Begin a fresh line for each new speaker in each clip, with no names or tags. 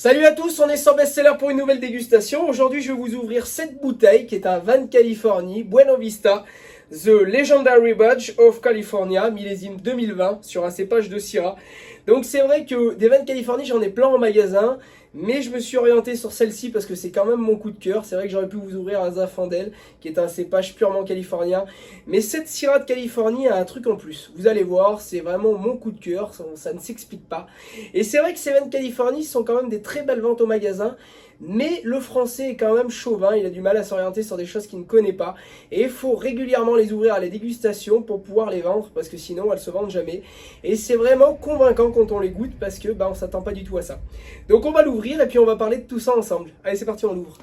Salut à tous, on est sur Bestseller pour une nouvelle dégustation. Aujourd'hui, je vais vous ouvrir cette bouteille qui est un vin de Californie, Buena Vista, The Legendary Badge of California, millésime 2020, sur un cépage de Syrah. Donc c'est vrai que des vins de Californie, j'en ai plein en magasin, mais je me suis orienté sur celle-ci parce que c'est quand même mon coup de cœur. C'est vrai que j'aurais pu vous ouvrir un Zinfandel, qui est un cépage purement californien. Mais cette Syrah de Californie a un truc en plus. Vous allez voir, c'est vraiment mon coup de cœur, ça ne s'explique pas. Et c'est vrai que ces vins de Californie sont quand même des très belles ventes au magasin. Mais le français est quand même chauvin, il a du mal à s'orienter sur des choses qu'il ne connaît pas. Et il faut régulièrement les ouvrir à la dégustation pour pouvoir les vendre, parce que sinon elles se vendent jamais. Et c'est vraiment convaincant quand on les goûte, parce que on s'attend pas du tout à ça. Donc on va l'ouvrir et puis on va parler de tout ça ensemble. Allez, c'est parti, on l'ouvre.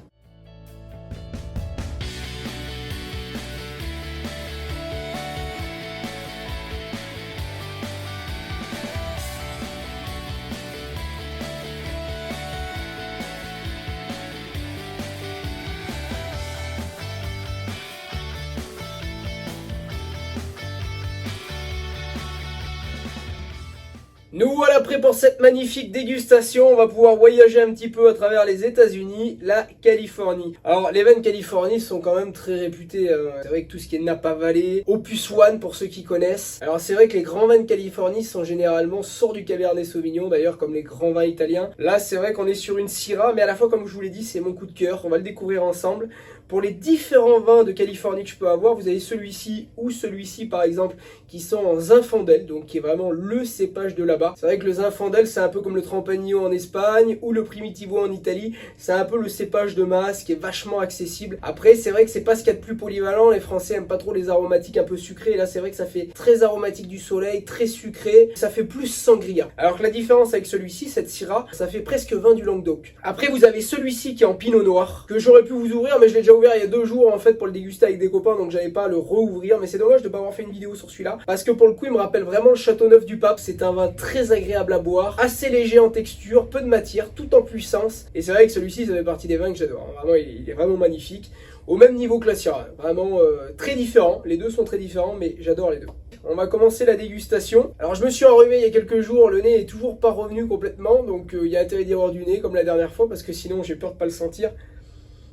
Nous voilà prêts pour cette magnifique dégustation. On va pouvoir voyager un petit peu à travers les États-Unis, la Californie. Alors, les vins de Californie sont quand même très réputés. C'est vrai que tout ce qui est Napa Valley, Opus One pour ceux qui connaissent. Alors, c'est vrai que les grands vins de Californie sont généralement sur du Cabernet Sauvignon, d'ailleurs, comme les grands vins italiens. Là, c'est vrai qu'on est sur une Syrah, mais à la fois, comme je vous l'ai dit, c'est mon coup de cœur. On va le découvrir ensemble. Pour les différents vins de Californie que je peux avoir, vous avez celui-ci ou celui-ci par exemple qui sont en Zinfandel, donc qui est vraiment le cépage de là-bas. C'est vrai que le Zinfandel c'est un peu comme le Tempranillo en Espagne ou le Primitivo en Italie, c'est un peu le cépage de masse qui est vachement accessible. Après c'est vrai que c'est pas ce qu'il y a de plus polyvalent, les Français aiment pas trop les aromatiques un peu sucrés, et là c'est vrai que ça fait très aromatique du soleil, très sucré, ça fait plus sangria. Alors que la différence avec celui-ci, cette Syrah, ça fait presque vin du Languedoc. Après vous avez celui-ci qui est en Pinot Noir, que j'aurais pu vous ouvrir mais je l'ai déjà ouvert il y a 2 jours en fait pour le déguster avec des copains, donc j'avais pas à le rouvrir, mais c'est dommage de pas avoir fait une vidéo sur celui-là parce que pour le coup il me rappelle vraiment le Châteauneuf du Pape. C'est un vin très agréable à boire, assez léger en texture, peu de matière, tout en puissance, et c'est vrai que celui-ci ça fait partie des vins que j'adore. Vraiment il est vraiment magnifique, au même niveau que la Syrah, vraiment très différent, les deux sont très différents mais j'adore les deux. On va commencer la dégustation. Alors je me suis enrhumé il y a quelques jours, le nez est toujours pas revenu complètement, donc il y a intérêt d'y avoir du nez comme la dernière fois parce que sinon j'ai peur de pas le sentir.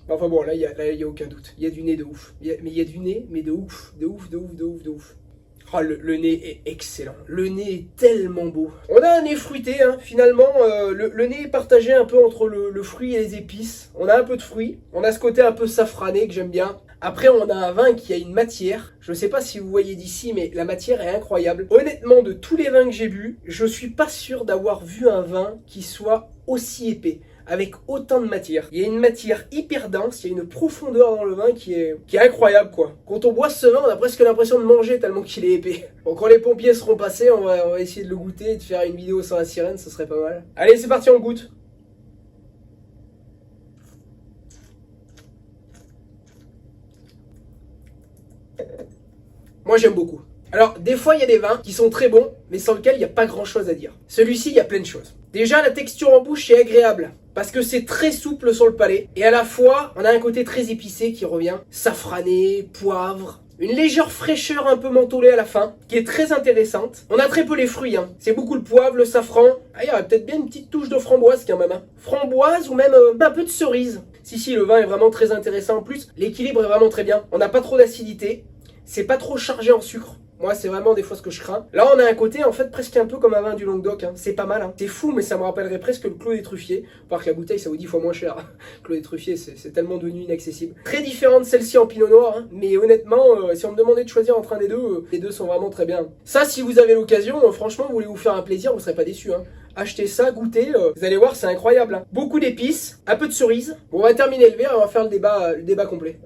Enfin bon, là, il y a aucun doute. Il y a du nez de ouf. Mais il y a du nez, mais de ouf. De ouf, de ouf, de ouf, de ouf. Oh, le nez est excellent. Le nez est tellement beau. On a un nez fruité, hein. Finalement. Le nez est partagé un peu entre le fruit et les épices. On a un peu de fruits. On a ce côté un peu safrané que j'aime bien. Après, on a un vin qui a une matière. Je ne sais pas si vous voyez d'ici, mais la matière est incroyable. Honnêtement, de tous les vins que j'ai bu, je suis pas sûr d'avoir vu un vin qui soit aussi épais, avec autant de matière. Il y a une matière hyper dense, il y a une profondeur dans le vin qui est incroyable quoi. Quand on boit ce vin, on a presque l'impression de manger tellement qu'il est épais. Bon, quand les pompiers seront passés, on va essayer de le goûter et de faire une vidéo sur la sirène, ce serait pas mal. Allez, c'est parti, on goûte. Moi j'aime beaucoup. Alors, des fois, il y a des vins qui sont très bons, mais sans lesquels il n'y a pas grand-chose à dire. Celui-ci, il y a plein de choses. Déjà, la texture en bouche est agréable, parce que c'est très souple sur le palais. Et à la fois, on a un côté très épicé qui revient. Safrané, poivre, une légère fraîcheur un peu mentholée à la fin, qui est très intéressante. On a très peu les fruits, hein. C'est beaucoup le poivre, le safran. Ah, il y aurait peut-être bien une petite touche de framboise quand même, hein. Framboise ou même un peu de cerise. Si, le vin est vraiment très intéressant en plus. L'équilibre est vraiment très bien. On n'a pas trop d'acidité. C'est pas trop chargé en sucre. Moi, c'est vraiment des fois ce que je crains. Là, on a un côté, en fait, presque un peu comme un vin du Languedoc. Hein. C'est pas mal. Hein. C'est fou, mais ça me rappellerait presque le Clos des Truffiers. Par que la bouteille, ça vaut 10 fois moins cher. Clos des Truffiers, c'est tellement devenu inaccessible. Très différent de celle-ci en Pinot Noir. Hein. Mais honnêtement, si on me demandait de choisir entre un des deux, les deux sont vraiment très bien. Ça, si vous avez l'occasion, franchement, vous voulez vous faire un plaisir, vous serez pas déçus. Hein. Achetez ça, goûtez, vous allez voir, c'est incroyable. Hein. Beaucoup d'épices, un peu de cerises. Bon, on va terminer le verre et on va faire le débat complet.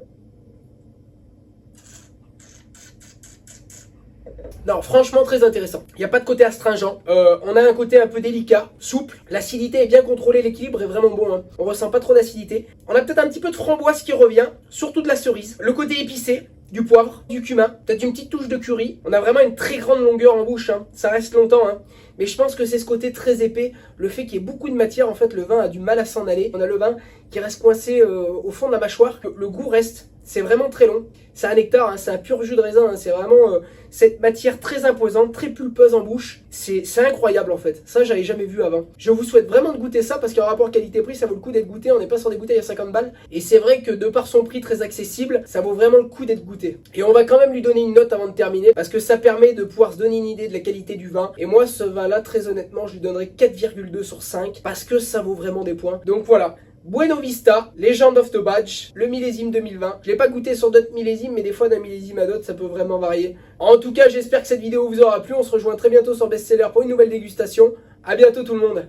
Non, franchement très intéressant. Il n'y a pas de côté astringent. On a un côté un peu délicat, souple. L'acidité est bien contrôlée, l'équilibre est vraiment bon. Hein. On ressent pas trop d'acidité. On a peut-être un petit peu de framboise qui revient, surtout de la cerise. Le côté épicé, du poivre, du cumin, peut-être une petite touche de curry. On a vraiment une très grande longueur en bouche. Hein. Ça reste longtemps. Hein. Mais je pense que c'est ce côté très épais, le fait qu'il y ait beaucoup de matière. En fait, le vin a du mal à s'en aller. On a le vin qui reste coincé au fond de la mâchoire, que le goût reste. c'est vraiment très long. C'est un nectar, hein, c'est un pur jus de raisin, hein, c'est vraiment cette matière très imposante, très pulpeuse en bouche. C'est incroyable en fait, ça j'avais jamais vu avant. Je vous souhaite vraiment de goûter ça parce qu'en rapport qualité-prix, ça vaut le coup d'être goûté. On n'est pas sur des bouteilles à 50 balles. Et c'est vrai que de par son prix très accessible, ça vaut vraiment le coup d'être goûté. Et on va quand même lui donner une note avant de terminer parce que ça permet de pouvoir se donner une idée de la qualité du vin. Et moi ce vin là, très honnêtement, je lui donnerai 4,2 sur 5 parce que ça vaut vraiment des points. Donc voilà. Bueno Vista, Legend of the Badge, le millésime 2020. Je l'ai pas goûté sur d'autres millésimes, mais des fois d'un millésime à d'autres, ça peut vraiment varier. En tout cas, j'espère que cette vidéo vous aura plu. On se rejoint très bientôt sur Bestseller pour une nouvelle dégustation. À bientôt tout le monde.